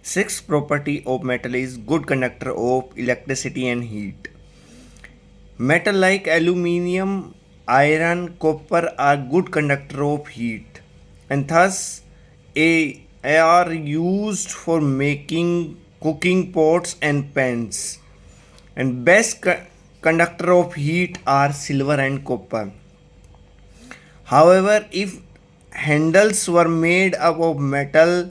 Sixth property of metal is good conductor of electricity and heat. Metal like aluminium, iron, copper are good conductor of heat, and thus are used for making cooking pots and pans. And best conductor of heat are silver and copper. However, if handles were made up of metal,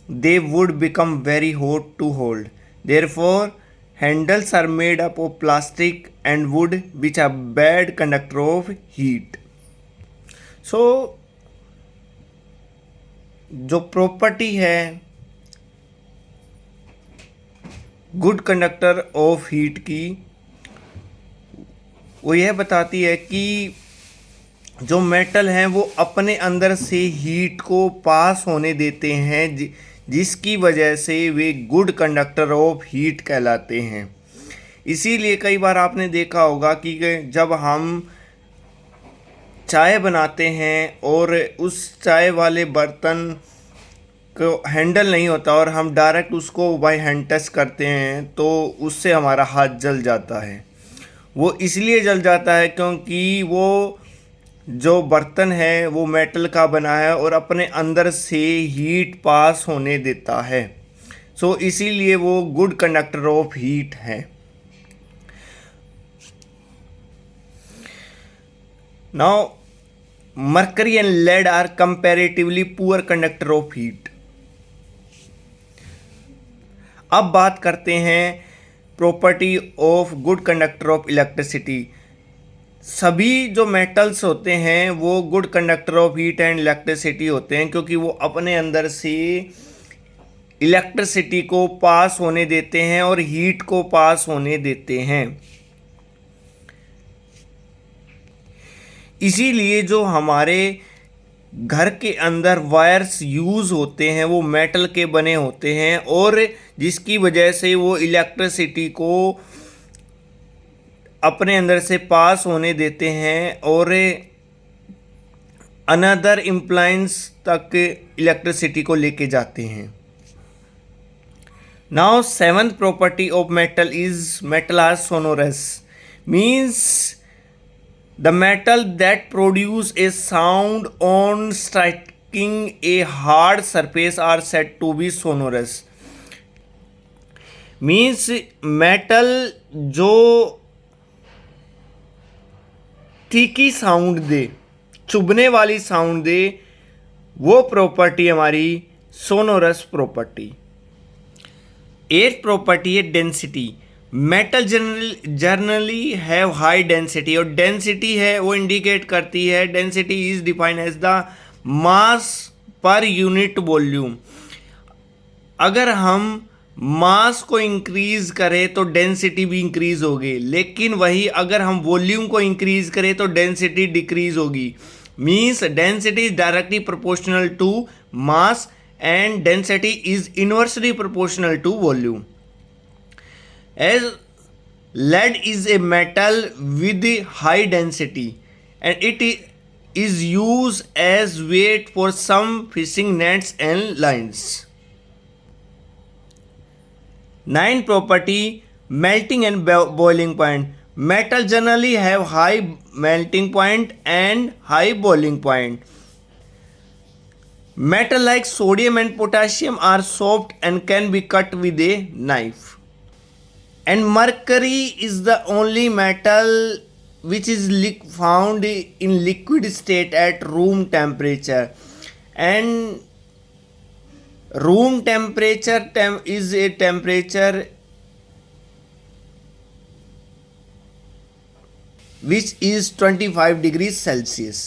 they would become very hot to hold. Therefore, handles are made up of plastic and wood, which are bad conductor of heat. So, जो property है good conductor of heat की, वो यह बताती है कि जो metal हैं वो अपने अंदर से हीट को पास होने देते हैं, जिसकी वजह से वे गुड कंडक्टर ऑफ हीट कहलाते हैं। इसीलिए कई बार आपने देखा होगा कि जब हम चाय बनाते हैं और उस चाय वाले बर्तन को हैंडल नहीं होता और हम डायरेक्ट उसको बाय हैंड टच करते हैं तो उससे हमारा हाथ जल जाता है। वो इसलिए जल जाता है क्योंकि वो जो बर्तन है वो मेटल का बना है और अपने अंदर से हीट पास होने देता है। सो इसीलिए वो गुड कंडक्टर ऑफ हीट है। Now mercury and lead are comparatively poor conductor of heat. अब बात करते हैं property of good conductor of electricity. सभी जो मेटल्स होते हैं वो good conductor of heat and electricity होते हैं क्योंकि वो अपने अंदर से इलेक्ट्रिसिटी को पास होने देते हैं और हीट को पास होने देते हैं। इसीलिए जो हमारे घर के अंदर वायर्स यूज़ होते हैं वो मेटल के बने होते हैं और जिसकी वजह से वो इलेक्ट्रिसिटी को अपने अंदर से पास होने देते हैं और अनदर इम्प्लायंस तक इलेक्ट्रिसिटी को लेके जाते हैं। Now seventh property of metal is metal are sonorous, means the metal that produce a sound on striking a hard surface are said to be sonorous। means metal जो तीखी साउंड दे, चुभने वाली sound दे, वो property हमारी sonorous property. Eighth property है density. Metal generally have high density और density है वो indicate करती है, density is defined as the mass per unit volume. अगर हम मास को इंक्रीज करें तो डेंसिटी भी इंक्रीज होगी, लेकिन वही अगर हम वॉल्यूम को इंक्रीज करें तो डेंसिटी डिक्रीज होगी। Means density is directly proportional to mass and density is inversely proportional to volume. As lead is a metal with high density and it is used as weight for some fishing nets and lines. Ninth property, melting and boiling point. Metal generally have high melting point and high boiling point. Metal like sodium and potassium are soft and can be cut with a knife. And mercury is the only metal which is found in liquid state at room temperature, and room temperature is a temperature which is 25 degrees Celsius.